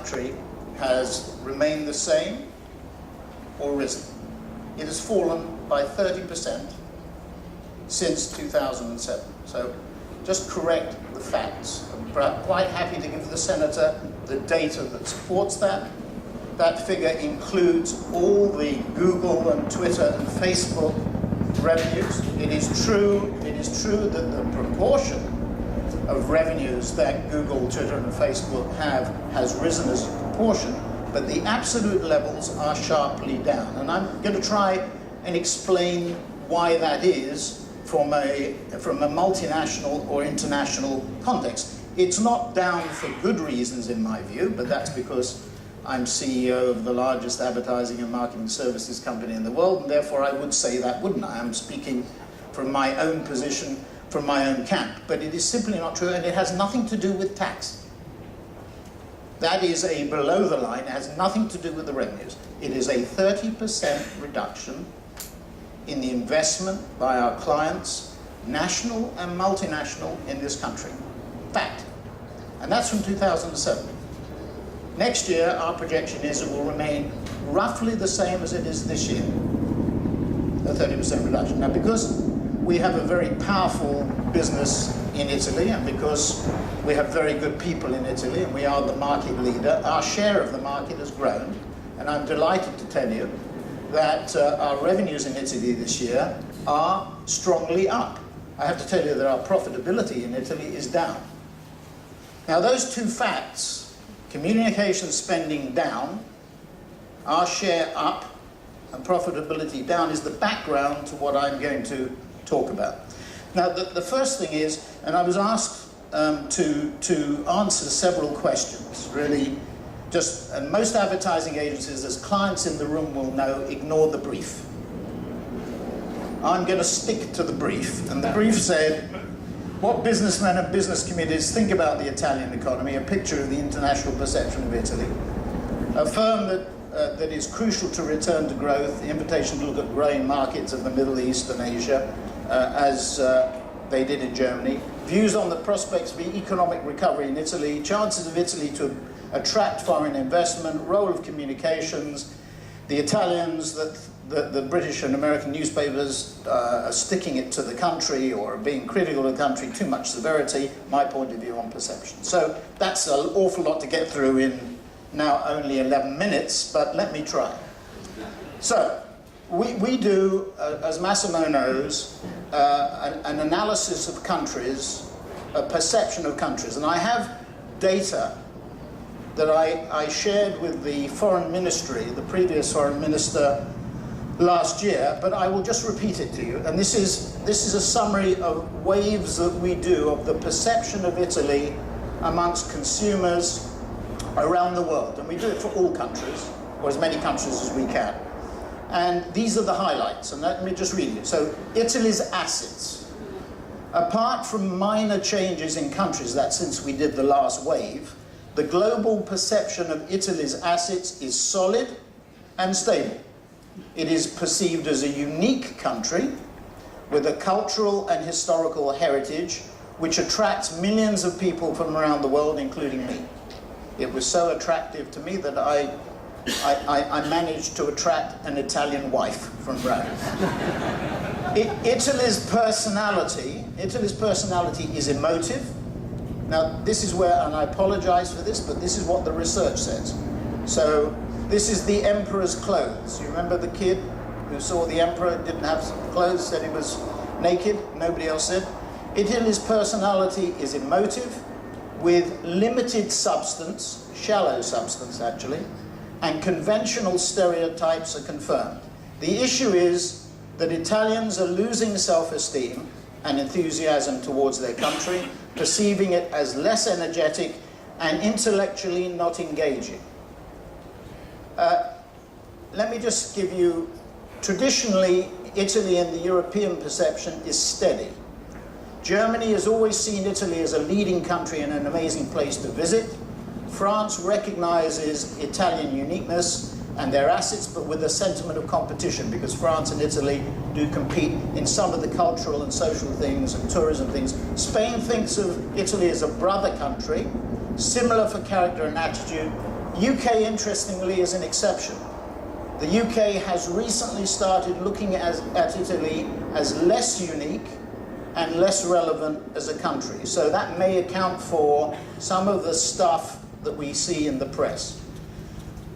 country has remained the same or risen. It has fallen by 30% since 2007. So just correct the facts. I'm quite happy to give the Senator the data that supports that. That figure includes all the Google and Twitter and Facebook revenues. It is true that the proportion of revenues that Google, Twitter and Facebook have has risen as a proportion, but the absolute levels are sharply down. And I'm going to try and explain why that is from a multinational or international context. It's not down for good reasons in my view, but that's because I'm CEO of the largest advertising and marketing services company in the world, and therefore I would say that, wouldn't I? I'm speaking from my own position, from my own camp. But it is simply not true, and it has nothing to do with tax. That is a below the line. It has nothing to do with the revenues. It is a 30% reduction in the investment by our clients, national and multinational, in this country. Fact. And that's from 2007. Next year, our projection is it will remain roughly the same as it is this year, a 30% reduction. Now, because we have a very powerful business in Italy, and because we have very good people in Italy, and we are the market leader, our share of the market has grown. And I'm delighted to tell you that our revenues in Italy this year are strongly up. I have to tell you that our profitability in Italy is down. Now, those two facts, communication spending down, our share up, and profitability down, is the background to what I'm going to talk about. Now, the first thing is, and I was asked to answer several questions, really, and most advertising agencies, as clients in the room will know, ignore the brief. I'm going to stick to the brief, and the brief said, what businessmen and business communities think about the Italian economy, a picture of the international perception of Italy, a firm that is crucial to return to growth, the invitation to look at growing markets of the Middle East and Asia, as they did in Germany, views on the prospects for economic recovery in Italy, chances of Italy to attract foreign investment, role of communications, the Italians, that the British and American newspapers are sticking it to the country or being critical of the country, too much severity, my point of view on perception. So that's an awful lot to get through in now only 11 minutes, but let me try. So we do, as Massimo knows, an analysis of countries, a perception of countries, and I have data that I shared with the foreign ministry, the previous foreign minister, last year, but I will just repeat it to you. And this is a summary of waves that we do of the perception of Italy amongst consumers around the world. And we do it for all countries, or as many countries as we can. And these are the highlights, and let me just read it. So, Italy's assets. Apart from minor changes in countries, that since we did the last wave, the global perception of Italy's assets is solid and stable. It is perceived as a unique country with a cultural and historical heritage which attracts millions of people from around the world, including me. It was so attractive to me that I managed to attract an Italian wife from Rome. Italy's personality is emotive. Now, this is where, and I apologize for this, but this is what the research says. So, this is the emperor's clothes. You remember the kid who saw the emperor, didn't have clothes, said he was naked, nobody else said? Italy's personality is emotive, with limited substance, shallow substance actually, and conventional stereotypes are confirmed. The issue is that Italians are losing self-esteem and enthusiasm towards their country, perceiving it as less energetic and intellectually not engaging. Let me just give you, traditionally, Italy in the European perception is steady. Germany has always seen Italy as a leading country and an amazing place to visit. France recognizes Italian uniqueness and their assets, but with a sentiment of competition, because France and Italy do compete in some of the cultural and social things and tourism things. Spain thinks of Italy as a brother country, similar for character and attitude, UK, interestingly, is an exception. The UK has recently started looking at Italy as less unique and less relevant as a country. So that may account for some of the stuff that we see in the press.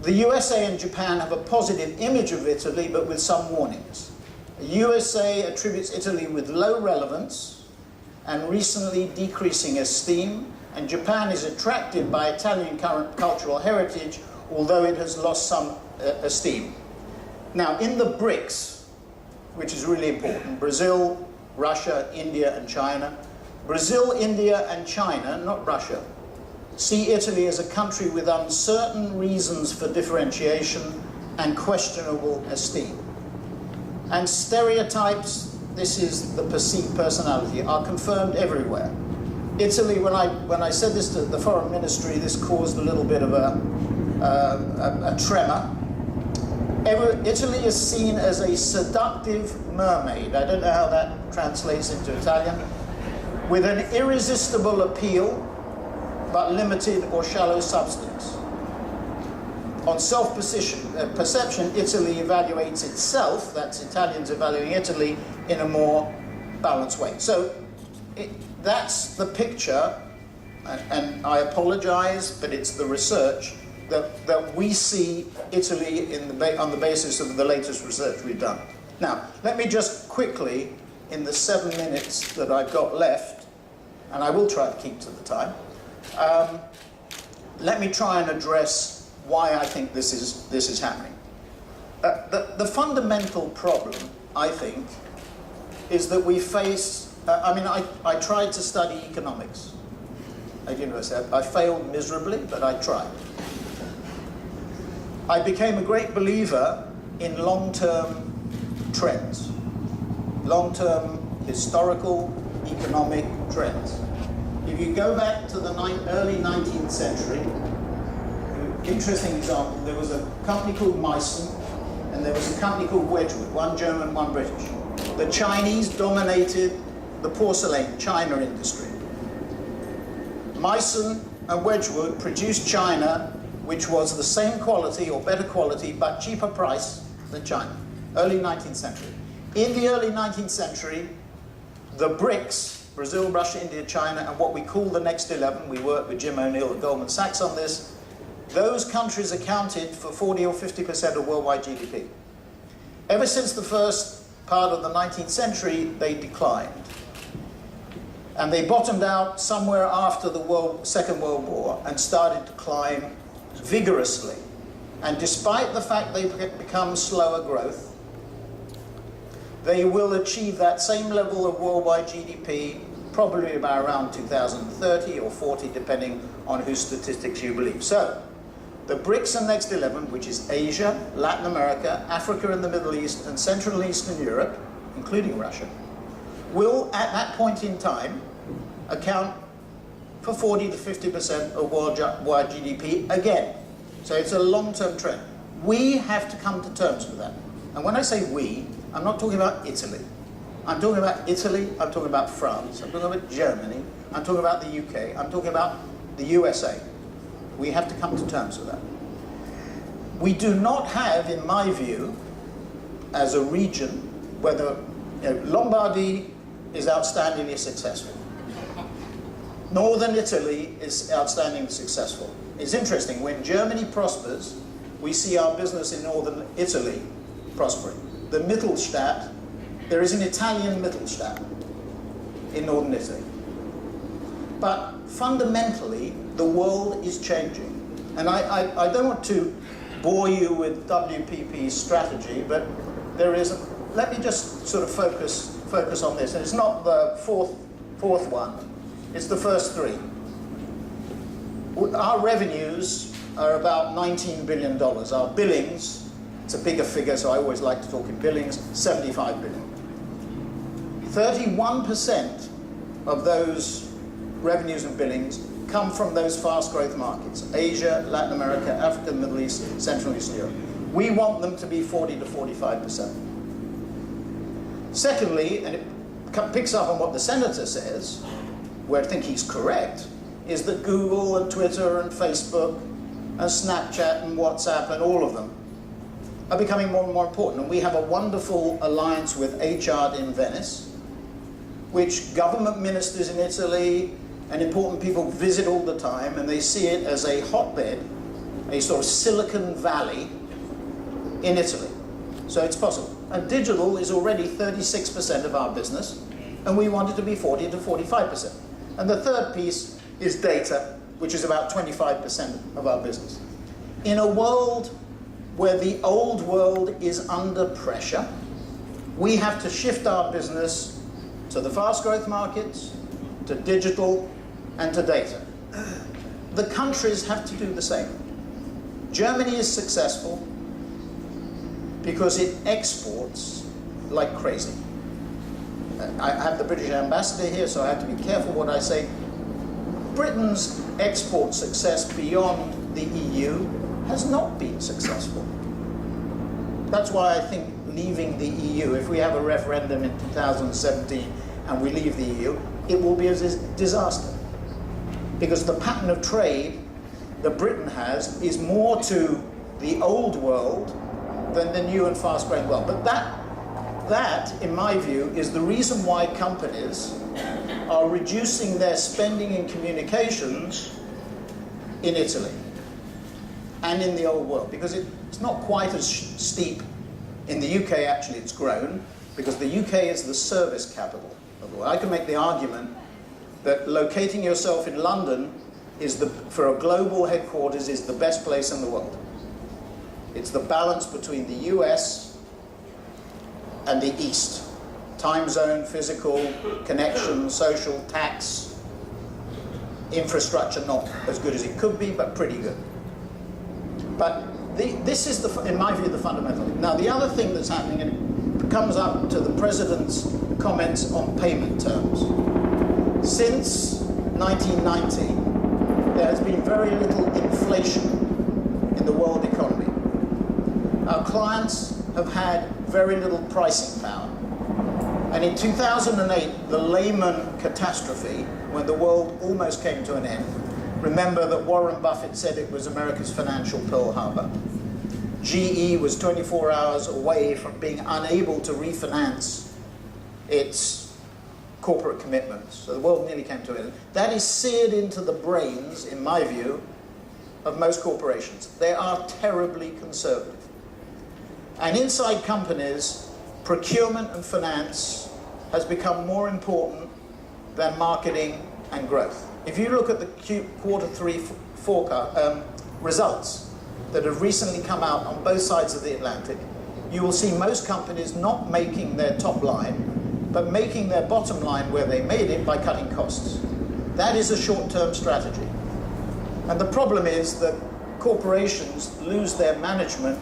The USA and Japan have a positive image of Italy, but with some warnings. The USA attributes Italy with low relevance and recently decreasing esteem, and Japan is attracted by Italian current cultural heritage, although it has lost some esteem. Now, in the Brics, which is really important, Brazil, Russia, India, and China. Brazil, India, and China, not Russia, see Italy as a country with uncertain reasons for differentiation and questionable esteem. And stereotypes, this is the perceived personality, are confirmed everywhere. Italy, when I said this to the foreign ministry, this caused a little bit of a tremor. Italy is seen as a seductive mermaid. I don't know how that translates into Italian. With an irresistible appeal, but limited or shallow substance. On self-perception, Italy evaluates itself, that's Italians evaluating Italy, in a more balanced way. So that's the picture, and I apologize, but it's the research that we see Italy on the basis of the latest research we've done. Now, let me just quickly, in the 7 minutes that I've got left, and I will try to keep to the time, let me try and address why I think this is happening. The fundamental problem, I think, is that we face, I tried to study economics at university. I failed miserably, but I tried. I became a great believer in long-term trends, long-term historical economic trends. If you go back to the early 19th century, interesting example, there was a company called Meissen, and there was a company called Wedgwood, one German, one British. The Chinese dominated the porcelain China industry. Meissen and Wedgwood produced China, which was the same quality or better quality, but cheaper price than China, early 19th century. In the early 19th century, the Brics, Brazil, Russia, India, China, and what we call the next 11, we worked with Jim O'Neill at Goldman Sachs on this, those countries accounted for 40 or 50% of worldwide GDP. Ever since the first part of the 19th century, they declined. And they bottomed out somewhere after the Second World War and started to climb vigorously. And despite the fact they've become slower growth, they will achieve that same level of worldwide GDP probably by around 2030 or 40, depending on whose statistics you believe. So, the BRICS and Next 11, which is Asia, Latin America, Africa and the Middle East, and Central and Eastern Europe, including Russia, will, at that point in time, account for 40 to 50% of worldwide GDP again. So it's a long-term trend. We have to come to terms with that. And when I say we, I'm not talking about Italy. I'm talking about Italy, I'm talking about France, I'm talking about Germany, I'm talking about the UK, I'm talking about the USA. We have to come to terms with that. We do not have, in my view, as a region, whether Lombardy is outstandingly successful. Northern Italy is outstandingly successful. It's interesting, when Germany prospers, we see our business in Northern Italy prospering. The Mittelstadt, there is an Italian Mittelstadt in Northern Italy. But fundamentally, the world is changing. And I don't want to bore you with WPP's strategy, but there is, let me just sort of focus on this. And it's not the fourth one, it's the first three. Our revenues are about $19 billion. Our billings, it's a bigger figure, so I always like to talk in billings, 75 billion. 31% of those revenues and billings come from those fast growth markets, Asia, Latin America, Africa, Middle East, Central and Eastern Europe. We want them to be 40 to 45%. Secondly, and it picks up on what the senator says, where I think he's correct, is that Google and Twitter and Facebook and Snapchat and WhatsApp and all of them are becoming more and more important. And we have a wonderful alliance with HR in Venice, which government ministers in Italy and important people visit all the time, and they see it as a hotbed, a sort of Silicon Valley in Italy. So it's possible. And digital is already 36% of our business, and we want it to be 40 to 45%. And the third piece is data, which is about 25% of our business. In a world where the old world is under pressure, we have to shift our business to the fast growth markets, to digital, and to data. The countries have to do the same. Germany is successful because it exports like crazy. I have the British ambassador here, so I have to be careful what I say. Britain's export success beyond the EU has not been successful. That's why I think leaving the EU, if we have a referendum in 2017 and we leave the EU, it will be a disaster. Because the pattern of trade that Britain has is more to the old world than the new and fast-growing world. But that, in my view, is the reason why companies are reducing their spending in communications in Italy and in the old world, because it's not quite as steep. In the UK, actually, it's grown, because the UK is the service capital of the world. I can make the argument that locating yourself in London for a global headquarters is the best place in the world. It's the balance between the US and the East. Time zone, physical, connection, social, tax, infrastructure, not as good as it could be, but pretty good. But this is, in my view, the fundamental. Now, the other thing that's happening, and it comes up to the President's comments on payment terms. Since 1990, there has been very little inflation in the world economy. Our clients have had very little pricing power. And in 2008, the Lehman catastrophe, when the world almost came to an end, remember that Warren Buffett said it was America's financial Pearl Harbor. GE was 24 hours away from being unable to refinance its corporate commitments. So the world nearly came to an end. That is seared into the brains, in my view, of most corporations. They are terribly conservative. And inside companies, procurement and finance has become more important than marketing and growth. If you look at the Q3 forecast results that have recently come out on both sides of the Atlantic, you will see most companies not making their top line, but making their bottom line where they made it by cutting costs. That is a short-term strategy. And the problem is that corporations lose their management.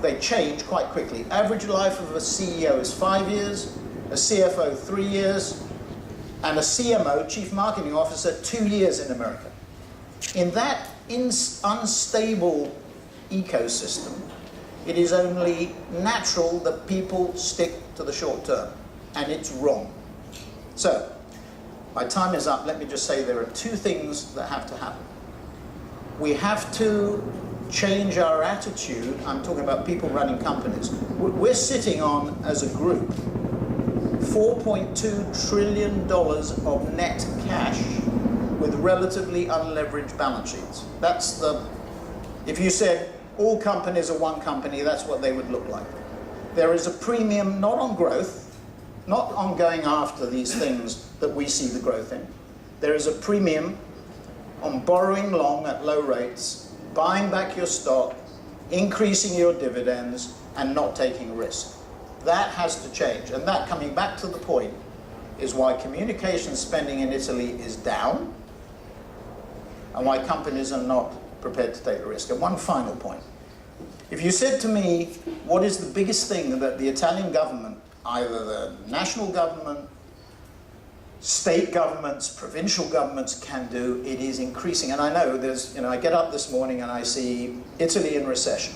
They change quite quickly. Average life of a CEO is 5 years, a CFO 3 years, and a CMO, Chief Marketing Officer, 2 years in America. In that unstable ecosystem, it is only natural that people stick to the short term, and it's wrong. So, my time is up. Let me just say there are two things that have to happen. We have to change our attitude. I'm talking about people running companies. We're sitting on, as a group, $4.2 trillion of net cash with relatively unleveraged balance sheets. That's if you said all companies are one company, that's what they would look like. There is a premium not on growth, not on going after these things that we see the growth in. There is a premium on borrowing long at low rates, buying back your stock, increasing your dividends, and not taking risk. That has to change. And that, coming back to the point, is why communication spending in Italy is down and why companies are not prepared to take the risk. And one final point. If you said to me, what is the biggest thing that the Italian government, either the national government, state governments, provincial governments can do, it is increasing. And I know there's, I get up this morning and I see Italy in recession.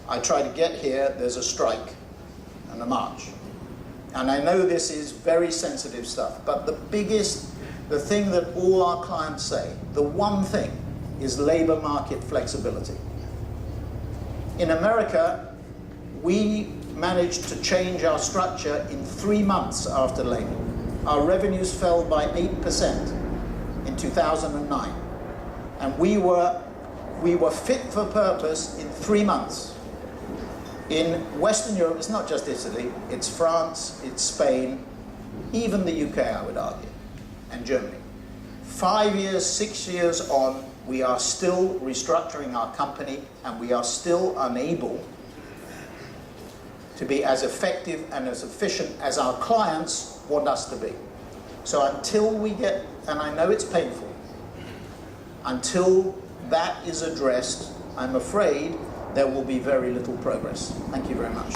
I try to get here, there's a strike and a march. And I know this is very sensitive stuff, but the thing that all our clients say, the one thing is labor market flexibility. In America, we managed to change our structure in 3 months after labor. Our revenues fell by 8% in 2009. And we were fit for purpose in 3 months. In Western Europe, it's not just Italy, it's France, it's Spain, even the UK, I would argue, and Germany. 5 years, 6 years on, we are still restructuring our company, and we are still unable to be as effective and as efficient as our clients want us to be. So until we get, and I know it's painful, until that is addressed, I'm afraid there will be very little progress. Thank you very much.